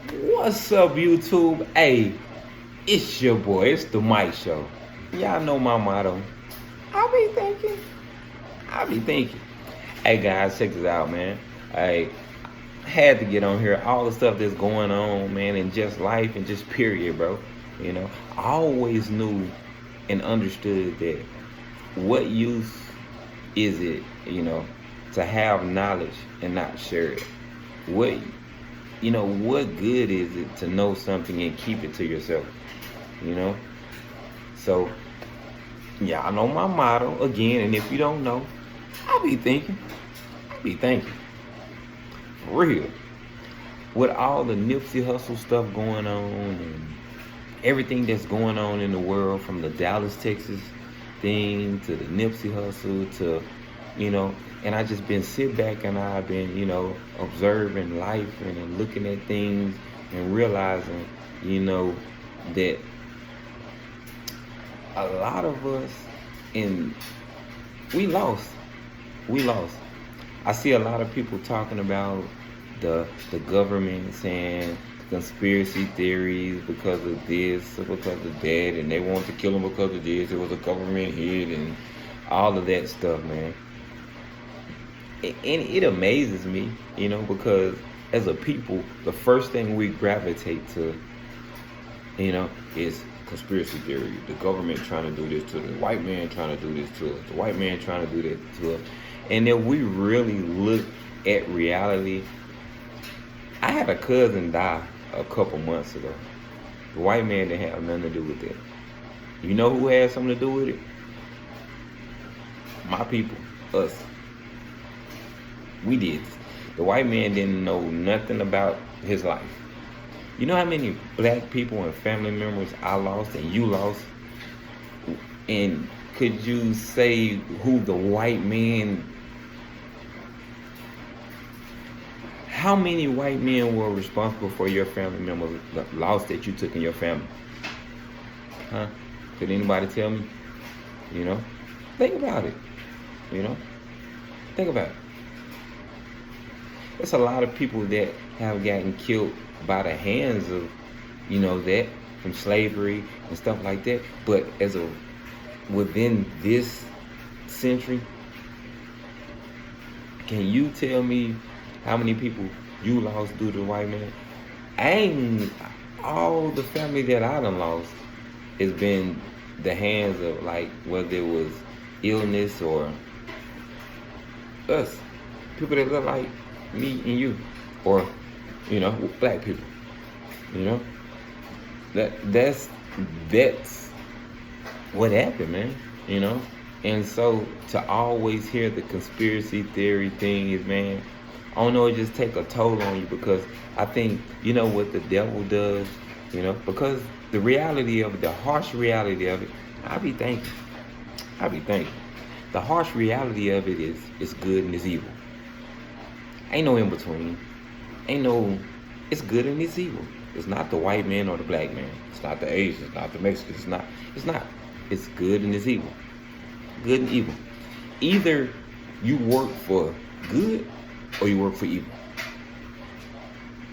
What's up, YouTube? Hey, it's your boy. It's the Mike Show. Y'all know my motto. I be thinking. I be thinking. Hey guys, check this out, man. I had to get on here. All the stuff that's going on, man, in just life and just period, bro. I always knew and understood that what use is it, to have knowledge and not share it? What what good is it to know something and keep it to yourself? You know? So, yeah, I know my motto again, and if you don't know, I be thinking. For real. With all the Nipsey Hussle stuff going on and everything that's going on in the world, from the Dallas, Texas thing to the Nipsey Hussle to, and I just been sit back and I've been, observing life and looking at things and realizing, that a lot of us we lost. I see a lot of people talking about the government saying conspiracy theories because of this or because of that, and they want to kill him because of this. It was a government hit and all of that stuff, man. And it amazes me, because as a people, the first thing we gravitate to, is conspiracy theory. The government trying to do this to us. The white man trying to do this to us. The white man trying to do that to us. And if we really look at reality, I had a cousin die a couple months ago. The white man didn't have nothing to do with that. You know who had something to do with it? My people, us. We did. The white man didn't know nothing about his life. You know how many black people and family members I lost and you lost? And could you say who the white man... How many white men were responsible for your family members' loss that you took in your family? Huh? Could anybody tell me? Think about it. Think about it. There's a lot of people that have gotten killed by the hands of, that from slavery and stuff like that. But within this century, can you tell me how many people you lost due to the white man? All the family that I done lost has been the hands of, like, whether it was illness or us, people that look like me and you, or black people. That's what happened, man. And so to always hear the conspiracy theory thing is, man, I don't know, it just take a toll on you, because I think, what the devil does, because the reality of it, the harsh reality of it, I be thinking. The harsh reality of it is it's good and it's evil. Ain't no in between. It's good and it's evil. It's not the white man or the black man. It's not the Asian, it's not the Mexican, it's not. It's good and it's evil. Good and evil. Either you work for good or you work for evil.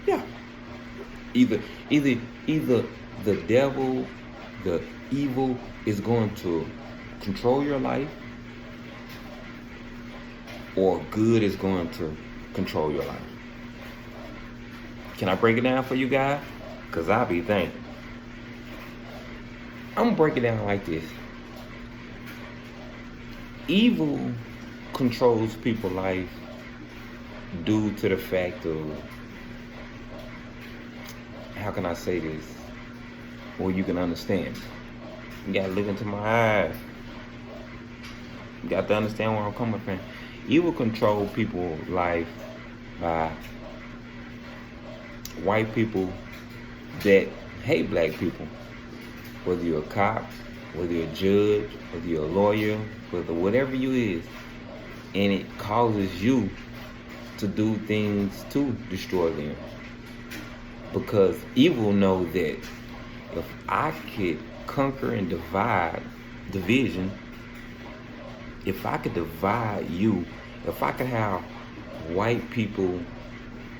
Yeah. Either the devil, the evil is going to control your life, or good is going to control your life. Can I break it down for you guys? Because I be thinking. I'm going to break it down like this. Evil controls people's life due to the fact of, how can I say this? Well, you can understand. You got to look into my eyes. You got to understand where I'm coming from. Evil control people's life by white people that hate black people. Whether you're a cop, whether you're a judge, whether you're a lawyer, whatever you is. And it causes you to do things to destroy them. Because evil know that if I could conquer and divide division, if I could divide you, if I could have white people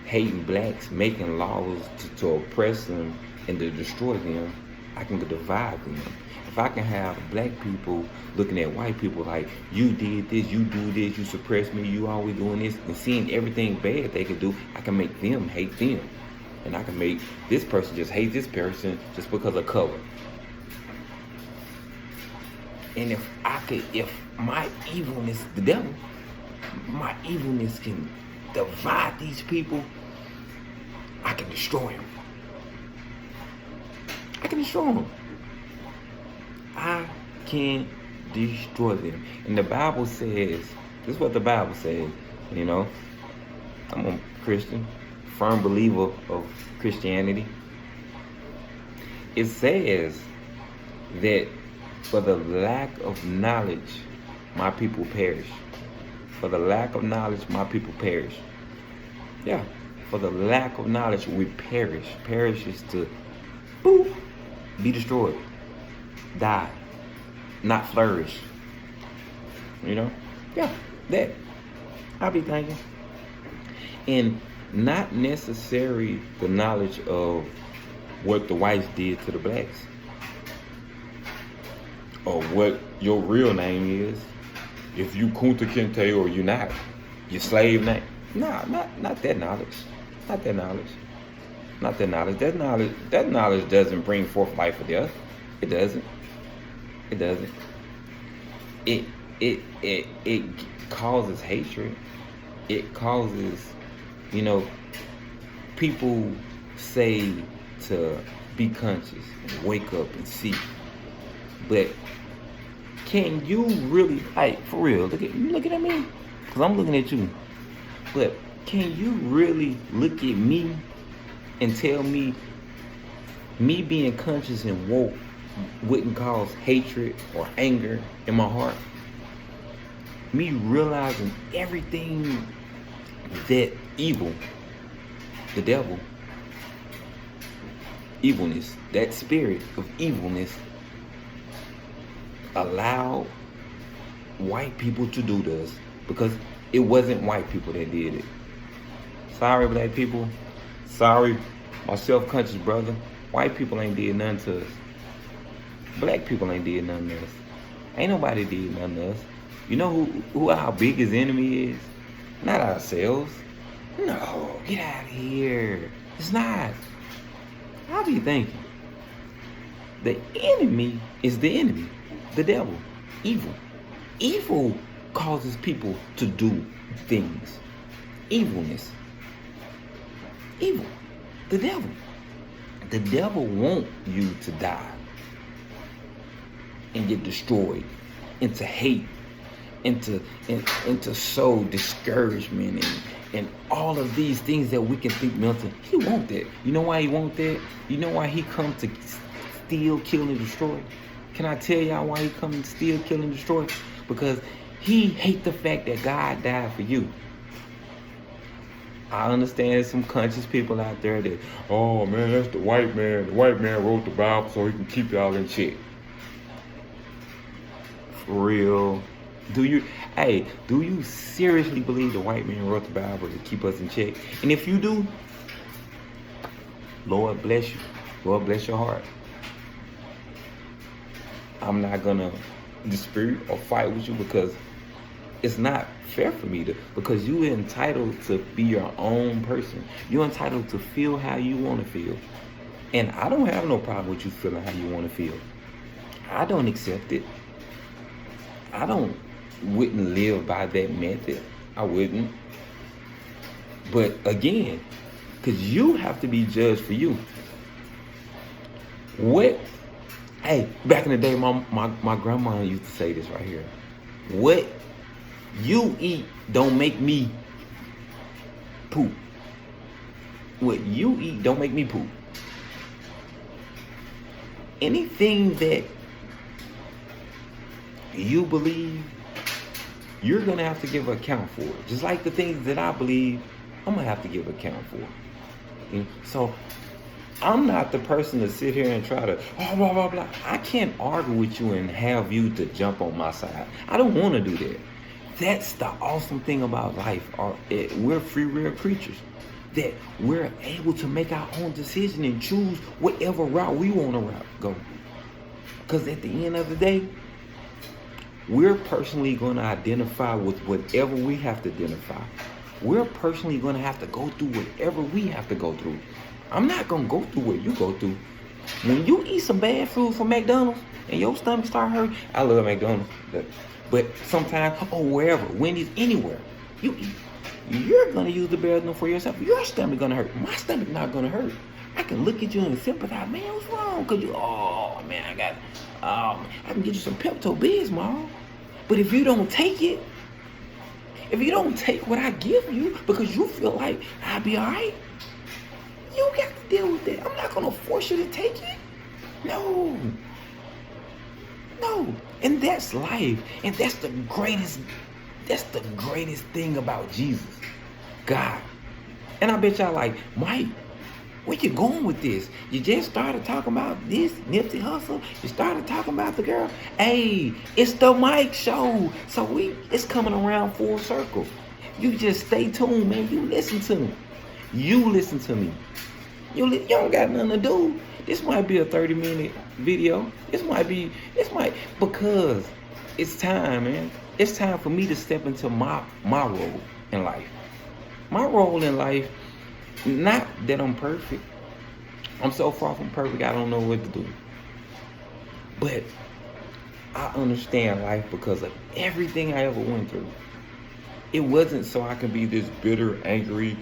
hating blacks, making laws to oppress them and to destroy them, I can divide them. If I can have black people looking at white people like, you did this, you do this, you suppress me, you always doing this, and seeing everything bad they can do, I can make them hate them. And I can make this person just hate this person just because of color. And if my evilness, the devil, my evilness can divide these people, I can destroy them. I can destroy them. I can destroy them. And the Bible says, this is what the Bible says, you know. I'm a Christian, firm believer of Christianity. It says that for the lack of knowledge, my people perish. For the lack of knowledge, my people perish. Yeah, for the lack of knowledge, we perish. Perish is to, boop, be destroyed, die, not flourish. You know? Yeah, that. I'll be thinking. And not necessarily the knowledge of what the whites did to the blacks, or what your real name is. If you Kunta Kinte or you not, your slave name. Nah, not that knowledge. Not that knowledge. Not that knowledge. That knowledge doesn't bring forth life or death. It doesn't. It doesn't. It causes hatred. It causes, you know, people say to be conscious and wake up and see. But can you really, like, for real, you looking at me? Because I'm looking at you. But can you really look at me and tell me being conscious and woke wouldn't cause hatred or anger in my heart? Me realizing everything that evil, the devil, evilness, that spirit of evilness allowed white people to do this, because it wasn't white people that did it. Sorry, black people. Sorry, my self-conscious brother. White people ain't did nothing to us. Black people ain't did nothing to us. Ain't nobody did nothing to us. You know who our biggest enemy is? Not ourselves. No, get out of here. It's not. I'll be thinking. The enemy is the enemy. The devil. Evil. Evil causes people to do things. Evilness. Evil. The devil. The devil wants you to die and get destroyed, and to hate, and to sow discouragement and all of these things that we can think mental. He want that. You know why he want that? You know why he come to steal, kill, and destroy? Can I tell y'all why he come to steal, kill, and destroy? Because he hate the fact that God died for you. I understand some conscious people out there that, oh man, that's the white man. The white man wrote the Bible so he can keep y'all in check. For real. Do you seriously believe the white man wrote the Bible to keep us in check? And if you do, Lord bless you. Lord bless your heart. I'm not gonna dispute or fight with you, because it's not fair for me to, because you're entitled to be your own person. You're entitled to feel how you want to feel. And I don't have no problem with you feeling how you want to feel. I don't accept it. I wouldn't live by that method. I wouldn't. But again, because you have to be judged for you. Back in the day, my grandma used to say this right here. What you eat don't make me poop. What you eat don't make me poop. Anything that you believe, you're going to have to give an account for it. Just like the things that I believe, I'm going to have to give account for it. So I'm not the person to sit here and try to, blah, blah, blah. I can't argue with you and have you to jump on my side. I don't want to do that. That's the awesome thing about life. We're free will creatures. that we're able to make our own decision and choose whatever route we want to go. Because at the end of the day, we're personally going to identify with whatever we have to identify. We're personally going to have to go through whatever we have to go through. I'm not going to go through what you go through. When you eat some bad food from McDonald's and your stomach start hurting, I love McDonald's, but sometimes, or wherever, Wendy's, anywhere, you eat, you're going to use the Bearden for yourself. Your stomach going to hurt. My stomach not going to hurt. I can look at you and sympathize. Man, what's wrong? Cause you, oh man, I can get you some Pepto-Bismol. But if you don't take it, if you don't take what I give you because you feel like I'll be all right, you got to deal with that. I'm not going to force you to take it. No. And that's life. And that's the greatest thing about Jesus, God. And I bet y'all like, Mike, where you going with this? You just started talking about this, Nipsey Hussle. You started talking about the girl. Hey, it's the Mike Show. So it's coming around full circle. You just stay tuned, man. You listen to me. You listen to me. You don't got nothing to do. This might be a 30-minute video. This might, because it's time, man. It's time for me to step into my role in life. My role in life, not that I'm perfect. I'm so far from perfect, I don't know what to do. But I understand life because of everything I ever went through. It wasn't so I can be this bitter, angry,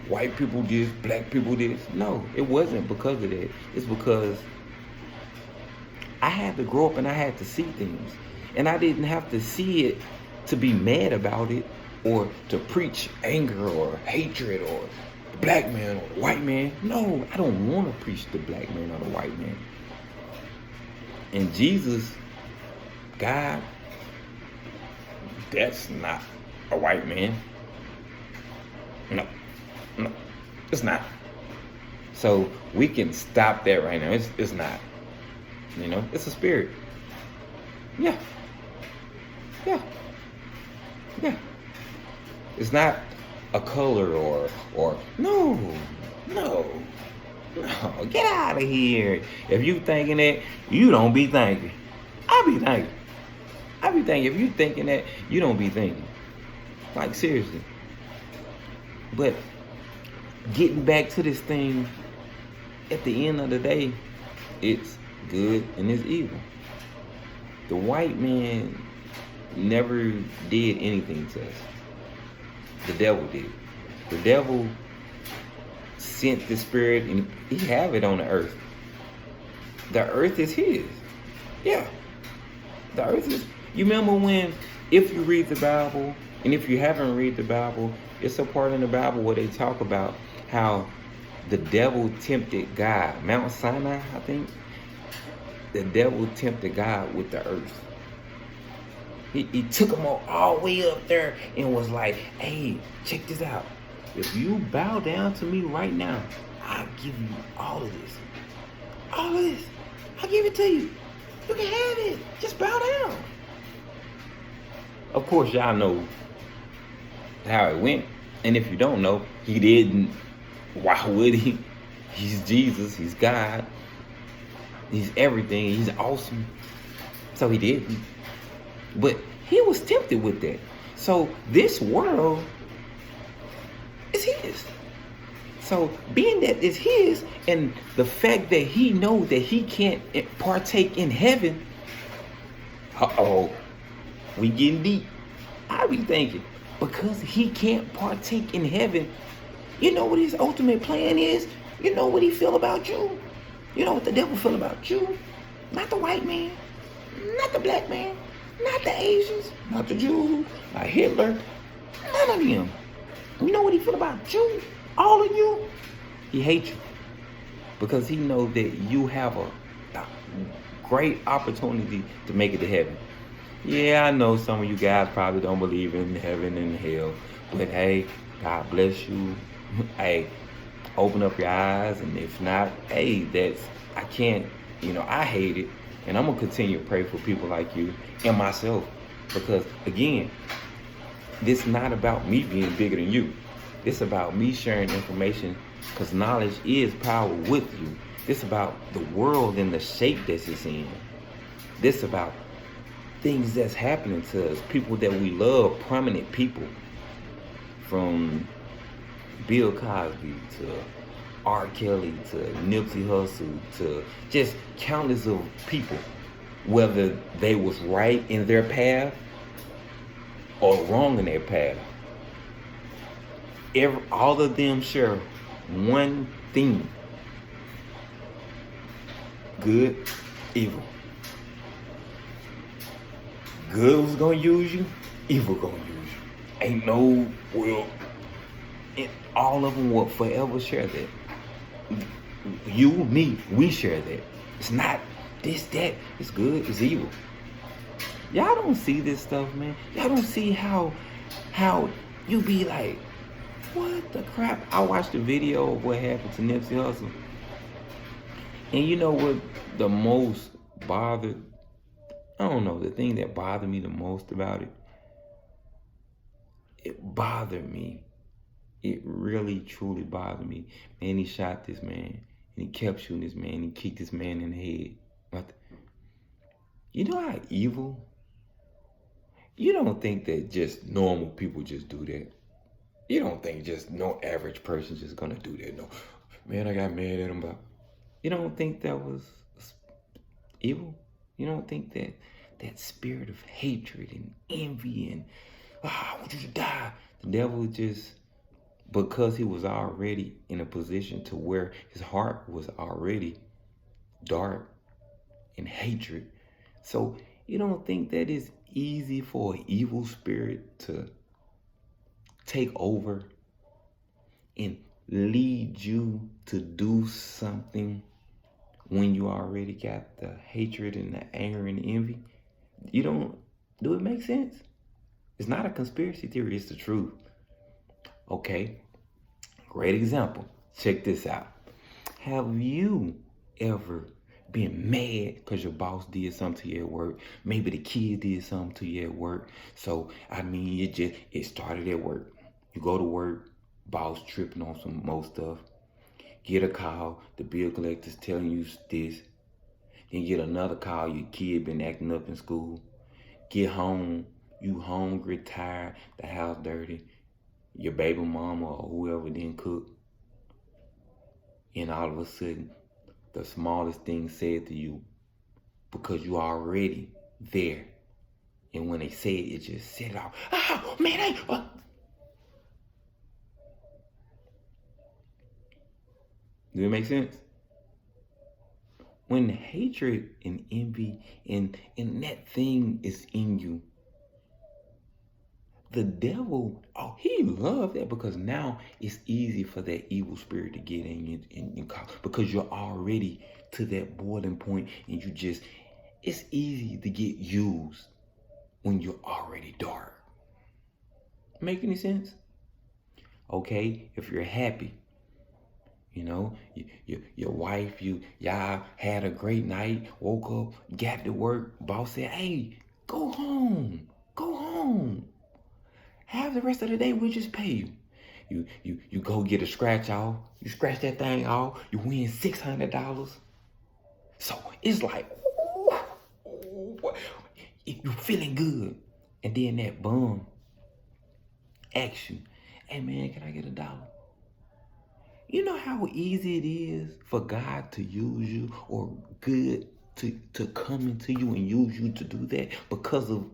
white people this, black people this. No, it wasn't because of that. It's because I had to grow up and I had to see things. And I didn't have to see it to be mad about it or to preach anger or hatred or the black man or the white man. No, I don't want to preach the black man or the white man. And Jesus, God, that's not a white man. No, it's not. So we can stop that right now. It's not. You know, it's a spirit. Yeah. It's not a color or no. Get out of here. If you thinking that, you don't be thinking. I be thinking. If you thinking that, you don't be thinking. Like, seriously. But getting back to this thing, at the end of the day, it's good and it's evil. The white man never did anything to us. The devil did. The devil sent the spirit and he have it on the earth. The earth is his. Yeah. The earth is. You remember when, if you read the Bible, and if you haven't read the Bible, it's a part in the Bible where they talk about how the devil tempted God. Mount Sinai, I think. The devil tempted God with the earth. He took them all the way up there and was like, hey, check this out. If you bow down to me right now, I'll give you all of this. All of this. I'll give it to you. You can have it. Just bow down. Of course, y'all know how it went. And if you don't know, he didn't. Why would he? He's Jesus. He's God. He's everything. He's awesome. So he didn't. But he was tempted with that. So this world is his. So being that it's his, and the fact that he knows that he can't partake in heaven, we getting deep. I be thinking, because he can't partake in heaven, you know what his ultimate plan is? You know what he feel about you? You know what the devil feel about you? Not the white man, not the black man, not the Asians, not the Jews, not Hitler, none of them. You know what he feel about you? All of you? He hates you. Because he knows that you have a great opportunity to make it to heaven. Yeah, I know some of you guys probably don't believe in heaven and hell. But hey, God bless you. Hey, open up your eyes. And if not, hey, I can't, I hate it. And I'm going to continue to pray for people like you and myself. Because, again, this is not about me being bigger than you. This about me sharing information because knowledge is power with you. This about the world and the shape that it's in. This about things that's happening to us, people that we love, prominent people, from Bill Cosby to R. Kelly to Nipsey Hussle to just countless of people, whether they was right in their path or wrong in their path. All of them share one thing: good, evil. Good was gonna use you, evil gonna use you. Ain't no, well, all of them will forever share that. You, me, we share that. It's not this, that. It's good, it's evil. Y'all don't see this stuff, man. Y'all don't see how you be like, what the crap? I watched the video of what happened to Nipsey Hussle. And you know what the most bothered, I don't know, the thing that bothered me the most about it, it bothered me. It really, truly bothered me. Man, he shot this man. And he kept shooting this man. He kicked this man in the head. But you know how evil? You don't think that just normal people just do that. You don't think just no average person just gonna do that. No, man, I got mad at him, but you don't think that was evil? You don't think that that spirit of hatred and envy and, I want you to die. The devil just, because he was already in a position to where his heart was already dark and hatred. So you don't think that it's easy for an evil spirit to take over and lead you to do something when you already got the hatred and the anger and the envy? Do it make sense? It's not a conspiracy theory, it's the truth. Okay, great example. Check this out. Have you ever been mad because your boss did something to you at work? Maybe the kid did something to you at work. So, it started at work. You go to work, boss tripping on some more stuff. Get a call, the bill collector's telling you this. Then get another call, your kid been acting up in school. Get home, you hungry, tired, the house dirty. Your baby mama or whoever didn't cook. And all of a sudden, the smallest thing said to you, because you already there. And when they say it, it just set it off. Oh, man, Does it make sense? When hatred and envy and that thing is in you, the devil, he loves that, because now it's easy for that evil spirit to get in you because you're already to that boiling point, and it's easy to get used when you're already dark. Make any sense? Okay, if you're happy, you know, your wife, y'all had a great night, woke up, got to work, boss said, hey, go home. Have the rest of the day, we'll just pay you. You go get a scratch off, you scratch that thing off, you win $600. So it's like, you feeling good. And then that bum asks you, hey man, can I get $1? You know how easy it is for God to use you, or good to come into you and use you to do that because of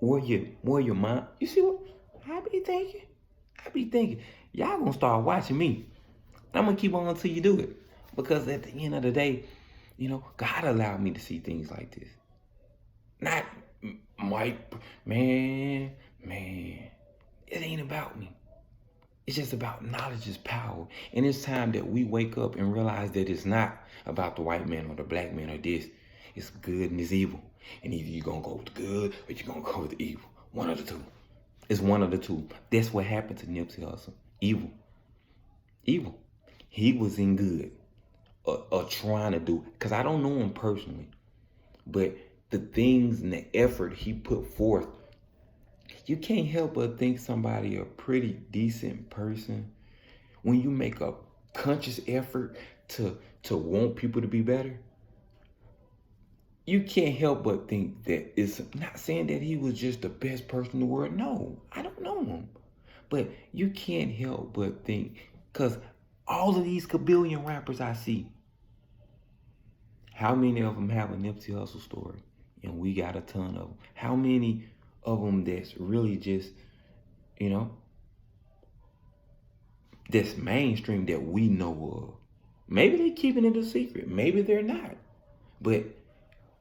where your mind. You see what I be thinking? Y'all gonna start watching me. I'm gonna keep on until you do it, because at the end of the day, you know, God allowed me to see things like this. Not Mike, man, it ain't about me. It's just about knowledge is power. And it's time that we wake up and realize that it's not about the white man or the black man or this. It's good and it's evil. And either you're going to go with the good or you're going to go with the evil. One of the two. It's one of the two. That's what happened to Nipsey Hussle. Evil. He was in good. Or trying to do. Because I don't know him personally. But the things and the effort he put forth, you can't help but think somebody a pretty decent person when you make a conscious effort to want people to be better, you can't help but think that it's not saying that he was just the best person in the world. No, I don't know him. But you can't help but think, because all of these kabillion rappers I see, how many of them have a Nipsey Hussle story? And we got a ton of them. How many of them that's really just, you know, that's mainstream that we know of? Maybe they're keeping it a secret. Maybe they're not. But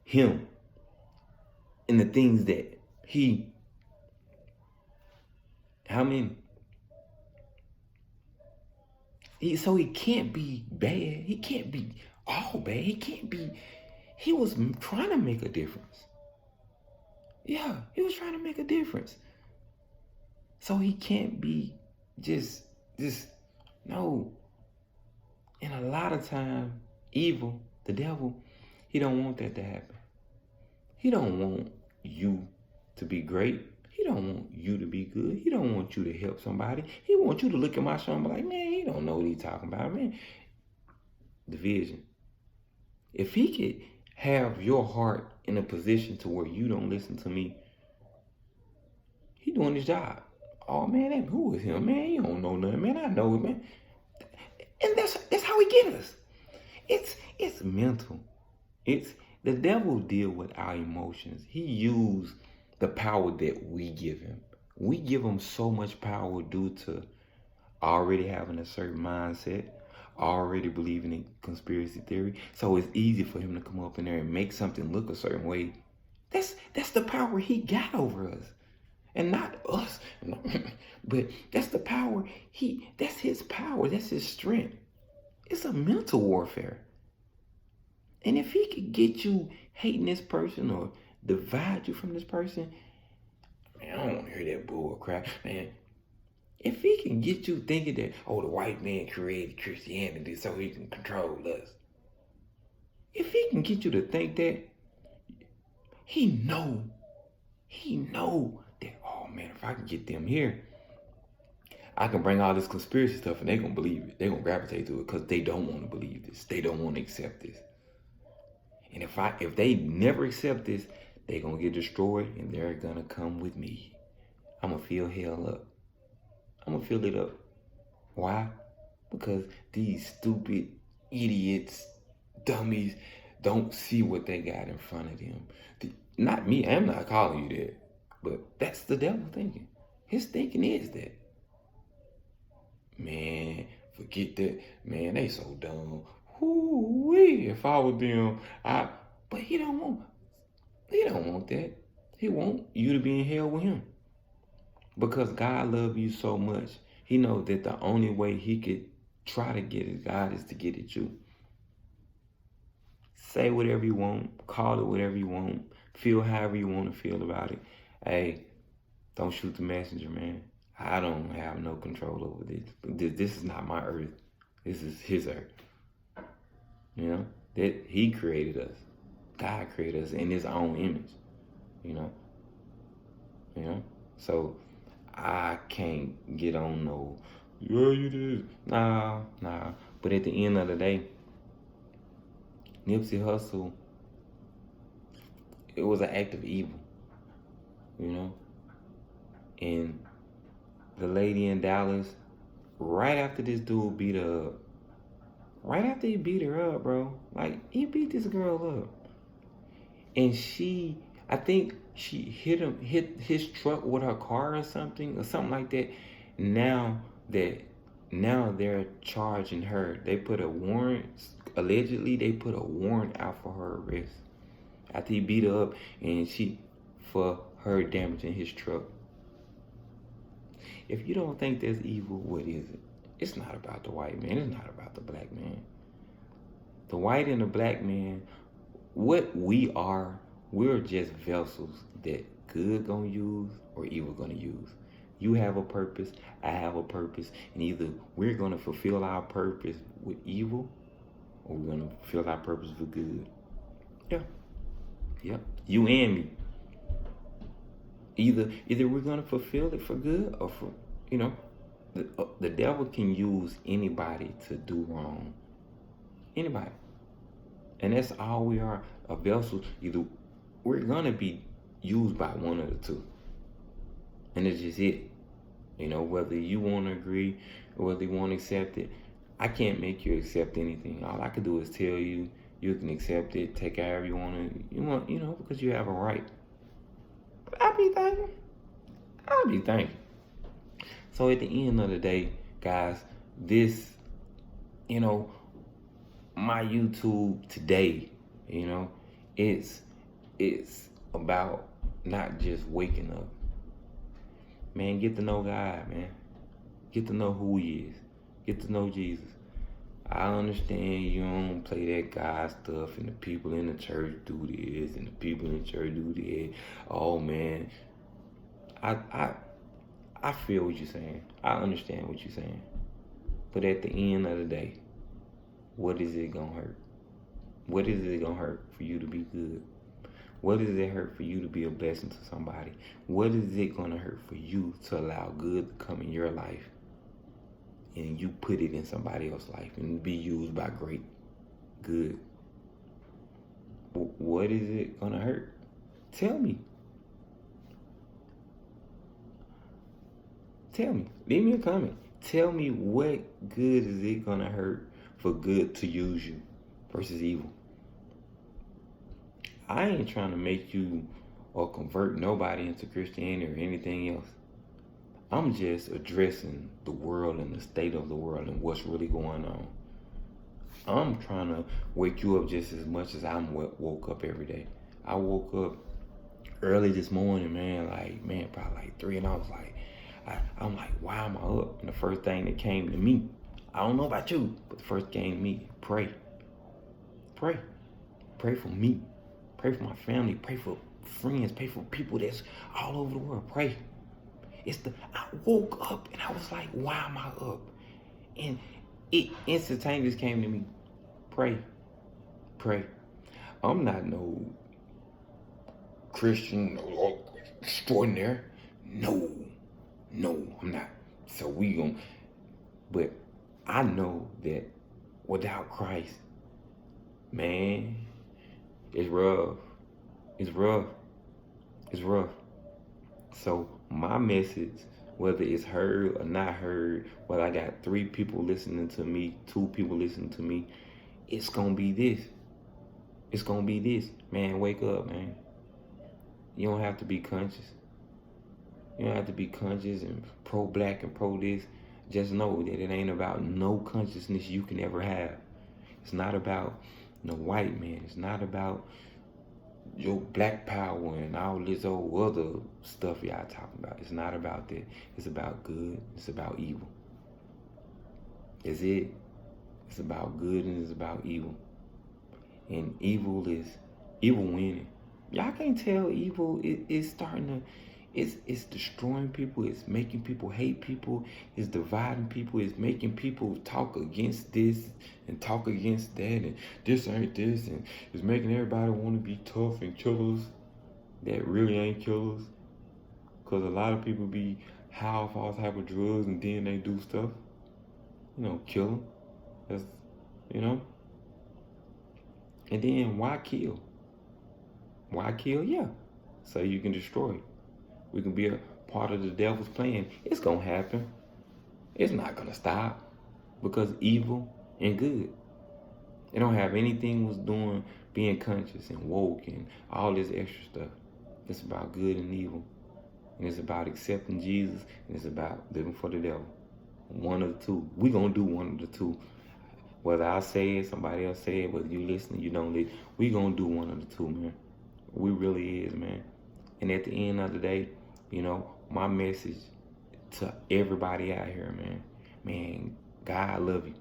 him and the things that he, how many? So he can't be bad. He can't be all bad. He can't be, he was trying to make a difference. Yeah, he was trying to make a difference. So he can't be just, no. And a lot of time, evil, the devil, he don't want that to happen. He don't want you to be great. He don't want you to be good. He don't want you to help somebody. He wants you to look at my show and be like, man, he don't know what he's talking about, man. Division. If he could have your heart in a position to where you don't listen to me, he doing his job. Oh man, who is him, man? He don't know nothing, man. I know it, man. And that's how he get us. It's mental. It's the devil deal with our emotions. He used the power that we give him. We give him so much power due to already having a certain mindset, already believing in conspiracy theory. So it's easy for him to come up in there and make something look a certain way. That's the power he got over us. And not us. But that's the power that's his power. That's his strength. It's a mental warfare. And if he could get you hating this person or divide you from this person, man, I don't want to hear that bull crap, man. If he can get you thinking that, oh, the white man created Christianity so he can control us. If he can get you to think that, he know that, oh man, if I can get them here, I can bring all this conspiracy stuff and they're going to believe it. They're going to gravitate to it because they don't want to believe this. They don't want to accept this. And if they never accept this, they're going to get destroyed and they're going to come with me. I'm going to fill hell up. I'm going to fill it up. Why? Because these stupid idiots, dummies, don't see what they got in front of them. Not me. I'm not calling you that. But that's the devil thinking. His thinking is that. Man, forget that. Man, they so dumb. Whoo-wee. If I was them, but he don't want that. He want you to be in hell with him. Because God loves you so much. He knows that the only way he could try to get at God is to get at you. Say whatever you want. Call it whatever you want. Feel however you want to feel about it. Hey, don't shoot the messenger, man. I don't have no control over this. This is not my earth. This is his earth. You know? That he created us. God created us in his own image. You know? So I can't get on no, yeah, you did. Nah. But at the end of the day, Nipsey Hussle, it was an act of evil. You know? And the lady in Dallas, right after this dude beat her up, right after he beat her up, bro, like, he beat this girl up. And I think she hit his truck with her car or something like that. Now they're charging her. They put a warrant, allegedly they put a warrant out for her arrest. After he beat her up and for her damaging his truck. If you don't think that's evil, what is it? It's not about the white man. It's not about the black man. The white and the black man, what we are, we're just vessels that good gonna use or evil gonna use. You have a purpose, I have a purpose, and either we're gonna fulfill our purpose with evil or we're gonna fulfill our purpose with good. Yeah. You and me. Either we're gonna fulfill it for good or for, The devil can use anybody to do wrong. Anybody. And that's all we are, a vessel. Either we're gonna be used by one of the two. And it's just it. You know, whether you want to agree or whether you want to accept it, I can't make you accept anything. All I can do is tell you you can accept it, take however you want, you know, because you have a right. But I'll be thinking. So at the end of the day, guys, this, you know, my YouTube today, you know, it's about not just waking up. Man, get to know God, man. Get to know who He is. Get to know Jesus. I understand you don't play that God stuff and the people in the church do this and the people in the church do that. Oh man. I feel what you're saying. I understand what you're saying. But at the end of the day, what is it gonna hurt? What is it gonna hurt for you to be good? What does it hurt for you to be a blessing to somebody? What is it going to hurt for you to allow good to come in your life and you put it in somebody else's life and be used by great good? What is it going to hurt? Tell me. Tell me. Leave me a comment. Tell me what good is it going to hurt for good to use you versus evil. I ain't trying to make you or convert nobody into Christianity or anything else. I'm just addressing the world and the state of the world and what's really going on. I'm trying to wake you up just as much as I'm woke up every day. I woke up early this morning, man, probably like 3, and I was like, I'm like, why am I up? And the first thing that came to me, I don't know about you, but the first thing came to me, pray. Pray. Pray for me. Pray for my family. Pray for friends. Pray for people that's all over the world. Pray. I woke up and I was like, why am I up? And it instantaneously came to me. Pray. Pray. I'm not no Christian or extraordinary. No, I'm not. So but I know that without Christ, man, it's rough. It's rough. So my message, whether it's heard or not heard, whether I got 3 people listening to me, 2 people listening to me, it's gonna be this. It's gonna be this. Man, wake up, man. You don't have to be conscious. You don't have to be conscious and pro-black and pro-this. Just know that it ain't about no consciousness you can ever have. It's not about no white man. It's not about your black power and all this old other stuff y'all talking about. It's not about that. It's about good. It's about evil. That's it. It's about good and it's about evil. And evil winning. Y'all can't tell evil is starting to, it's destroying people. It's making people hate people. It's dividing people. It's making people talk against this and talk against that, and this ain't this, and it's making everybody want to be tough and killers that really ain't killers. Because a lot of people be high off all type of drugs and then they do stuff, kill them. That's, and then why kill? Why kill? Yeah, so you can destroy it. We can be a part of the devil's plan. It's gonna happen. It's not gonna stop, because evil and good, it don't have anything was doing being conscious and woke and all this extra stuff. It's about good and evil, and it's about accepting Jesus, and it's about living for the devil. One of the two. We gonna do one of the two. Whether I say it, somebody else say it, whether you listen, you don't listen, we gonna do one of the two, man. We really is, man. And at the end of the day, my message to everybody out here, man, God love you.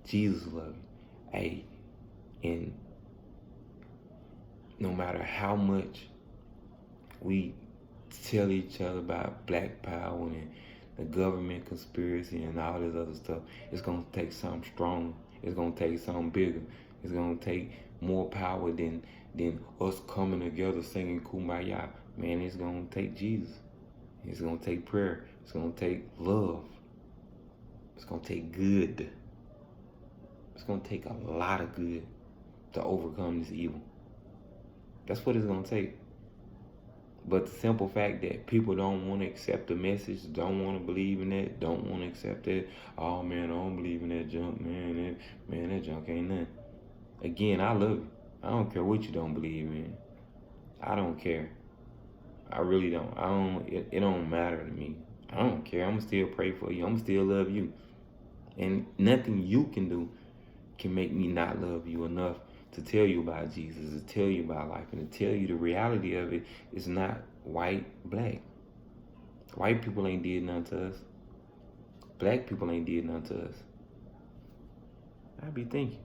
Jesus love you. Hey, and no matter how much we tell each other about black power and the government conspiracy and all this other stuff, it's gonna take something strong. It's gonna take something bigger. It's gonna take more power than us coming together singing Kumbaya. Man, it's gonna take Jesus. It's gonna take prayer. It's gonna take love. It's going to take good. It's going to take a lot of good to overcome this evil. That's what it's going to take. But the simple fact that people don't want to accept the message, don't want to believe in that, don't want to accept it. Oh man, I don't believe in that junk, man. That junk ain't nothing. Again, I love you. I don't care what you don't believe in. I don't care. I really don't. It don't matter to me. I don't care. I'm gonna still pray for you. I'm gonna still love you. And nothing you can do can make me not love you enough to tell you about Jesus, to tell you about life, and to tell you the reality of it is not white, black. White people ain't did nothing to us. Black people ain't did nothing to us. I be thinking,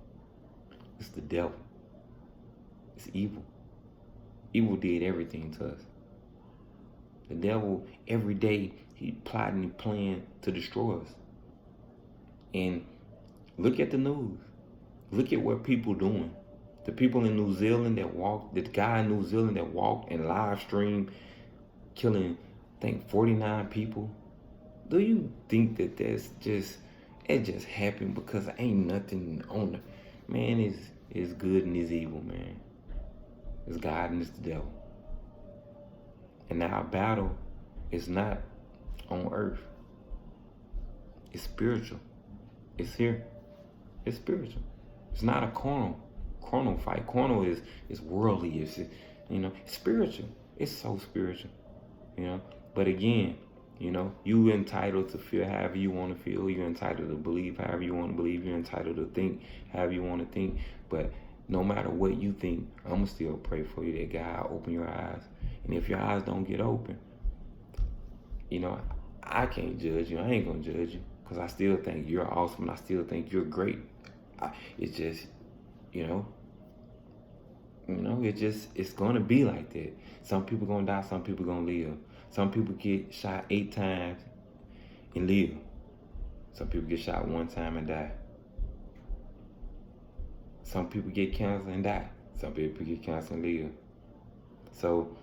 it's the devil. It's evil. Evil did everything to us. The devil, every day, he plotting and planning to destroy us. And look at the news. Look at what people doing. The people in New Zealand that walked, the guy in New Zealand that walked and live streamed killing, I think, 49 people. Do you think that it just happened because ain't nothing on it? Man, it's good and it's evil, man. It's God and it's the devil. And our battle is not on earth. It's spiritual. It's here. It's spiritual. It's not a carnal fight. Carnal is worldly. It's spiritual. It's so spiritual. But again, you entitled to feel however you want to feel. You're entitled to believe however you want to believe. You're entitled to think however you want to think. But no matter what you think, I'm going to still pray for you that God open your eyes. And if your eyes don't get open, I can't judge you. I ain't going to judge you because I still think you're awesome and I still think you're great. It's just, it's going to be like that. Some people going to die, some people going to live. Some people get shot 8 times and live. Some people get shot 1 time and die. Some people get cancer and die. Some people get cancer and live. So,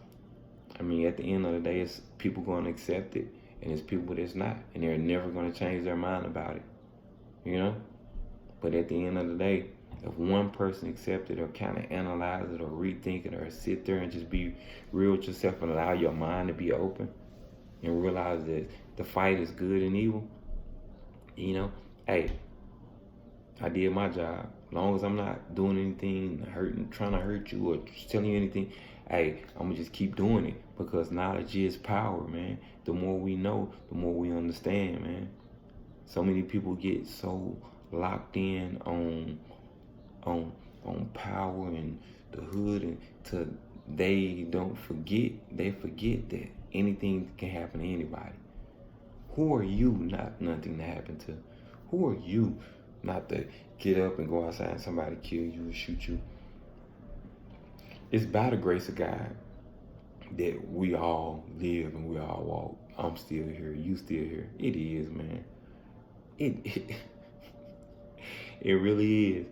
at the end of the day, it's people going to accept it, and it's people that's not, and they're never going to change their mind about it, But at the end of the day, if one person accepts it or kind of analyze it or rethink it or sit there and just be real with yourself and allow your mind to be open and realize that the fight is good and evil, hey, I did my job. As long as I'm not doing anything, trying to hurt you or just telling you anything, hey, I'm going to just keep doing it because knowledge is power, man. The more we know, the more we understand, man. So many people get so locked in on power and the hood and they forget that anything can happen to anybody. Who are you not nothing to happen to? Who are you not to get up and go outside and somebody kill you or shoot you? It's by the grace of God that we all live and we all walk. I'm still here. You still here. It is, man. It really is.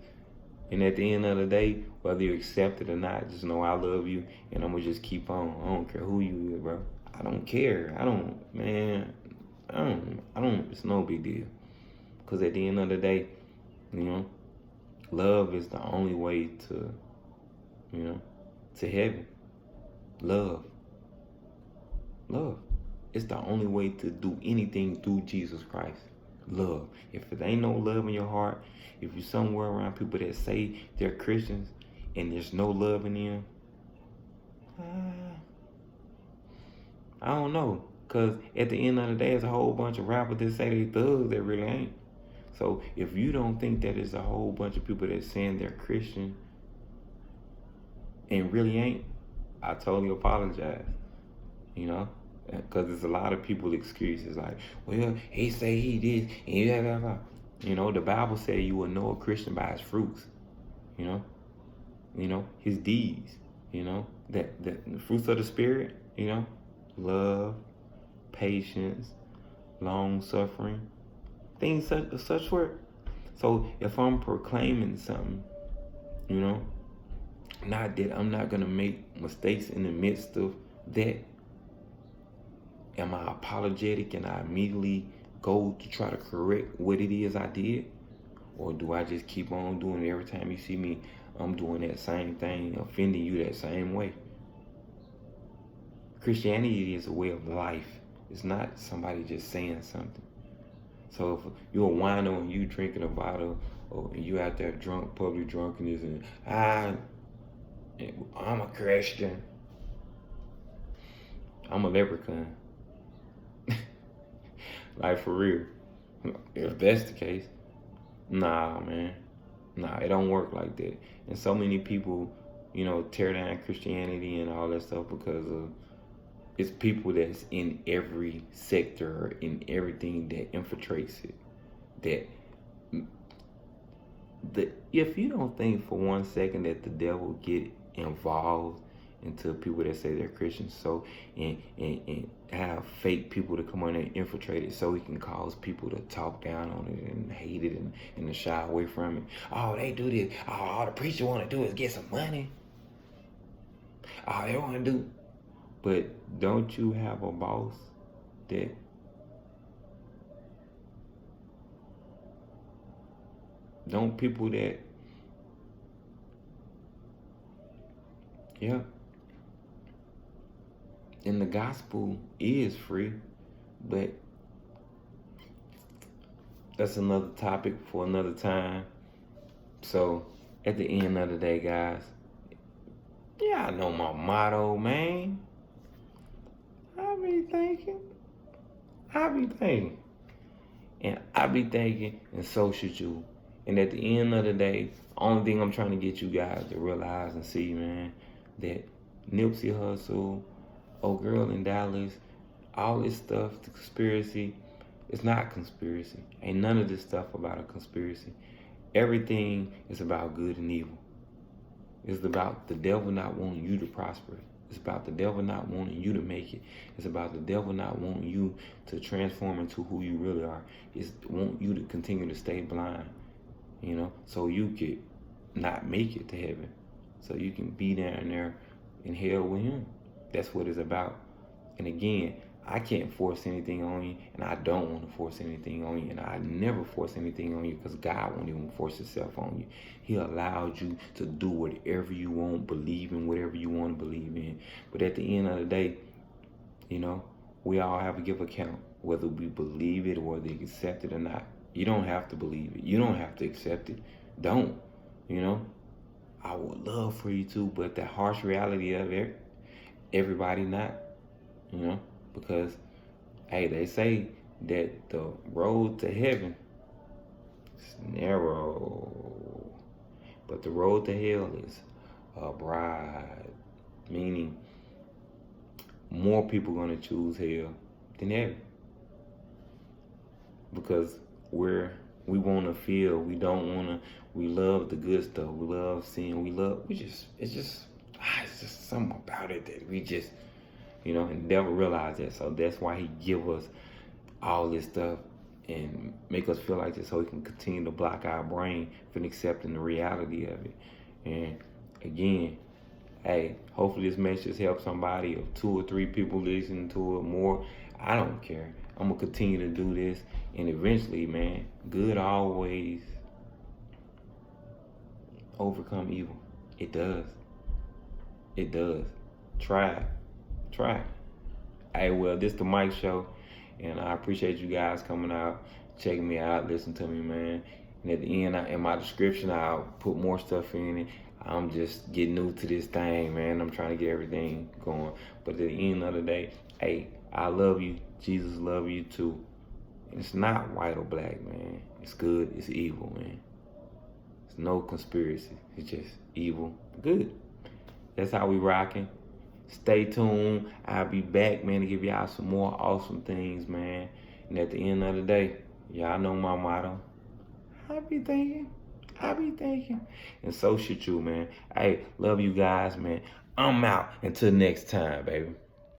And at the end of the day, whether you accept it or not, just know I love you and I'm going to just keep on. I don't care who you is, bro. I don't care. It's no big deal. Because at the end of the day, love is the only way to heaven. Love. It's the only way to do anything through Jesus Christ. Love. If there ain't no love in your heart, if you're somewhere around people that say they're Christians and there's no love in them, I don't know. Because at the end of the day, there's a whole bunch of rappers that say they thugs that really ain't. So if you don't think that there's a whole bunch of people that saying they're Christian and really ain't, I totally apologize. Because there's a lot of people excuses like, well, he say he did, and blah, blah, blah. The Bible says you will know a Christian by his fruits. His deeds. The fruits of the Spirit. Love, patience, long suffering, things of such sort. So if I'm proclaiming something, not that I'm not gonna make mistakes in the midst of that. Am I apologetic and I immediately go to try to correct what it is I did? Or do I just keep on doing it every time you see me? I'm doing that same thing, offending you that same way. Christianity is a way of life. It's not somebody just saying something. So if you're a wino and you drinking a bottle, or you out there drunk, public drunkenness, and I'm a Christian, I'm a leprechaun. Like, for real. If that's the case, nah, man. Nah, it don't work like that. And so many people, tear down Christianity and all that stuff because of it's people that's in every sector, in everything that infiltrates it. If you don't think for 1 second that the devil get involved into people that say they're Christians, so and have fake people to come on and infiltrate it, so he can cause people to talk down on it and hate it and to shy away from it. Oh, they do this. Oh, all the preacher want to do is get some money. All they want to do. But don't you have a boss that don't people that and the gospel is free, but that's another topic for another time. So at the end of the day, guys, I know my motto, man. I be thinking, and I be thinking, and so should you. And at the end of the day, only thing I'm trying to get you guys to realize and see, man, that Nipsey Hussle, old girl in Dallas, all this stuff, the conspiracy, it's not conspiracy. Ain't none of this stuff about a conspiracy. Everything is about good and evil. It's about the devil not wanting you to prosper. It's about the devil not wanting you to make it. It's about the devil not wanting you to transform into who you really are. It's want you to continue to stay blind, so you could not make it to heaven. So you can be down there in hell with him. That's what it's about. And again, I can't force anything on you, and I don't want to force anything on you, and I never force anything on you, because God won't even force himself on you. He allowed you to do whatever you want, believe in whatever you want to believe in. But at the end of the day, we all have to give account, whether we believe it or whether we accept it or not. You don't have to believe it. You don't have to accept it. Don't. I would love for you to, but the harsh reality of it, everybody not, because, hey, they say that the road to heaven is narrow, but the road to hell is broad, meaning more people going to choose hell than heaven, because we want to feel, we don't want to, we love the good stuff, we love seeing, it's just something about it that we just, and never realize that. So that's why he give us all this stuff and make us feel like this, so he can continue to block our brain from accepting the reality of it. And again, hey, hopefully this message helps somebody, of 2 or 3 people listening to it more. I don't care. I'm going to continue to do this. And eventually, man, good always overcome evil. It does. It does. Try it. Hey, well, this the Mike Show, and I appreciate you guys coming out, checking me out, listening to me, man. And at the end, in my description, I'll put more stuff in it. I'm just getting new to this thing, man. I'm trying to get everything going. But at the end of the day, hey, I love you. Jesus love you too. And it's not white or black, man. It's good. It's evil, man. It's no conspiracy. It's just evil. Good. That's how we rocking. Stay tuned. I'll be back, man, to give y'all some more awesome things, man. And at the end of the day, y'all know my motto. I be thinking. And so should you, man. Hey, love you guys, man. I'm out. Until next time, baby.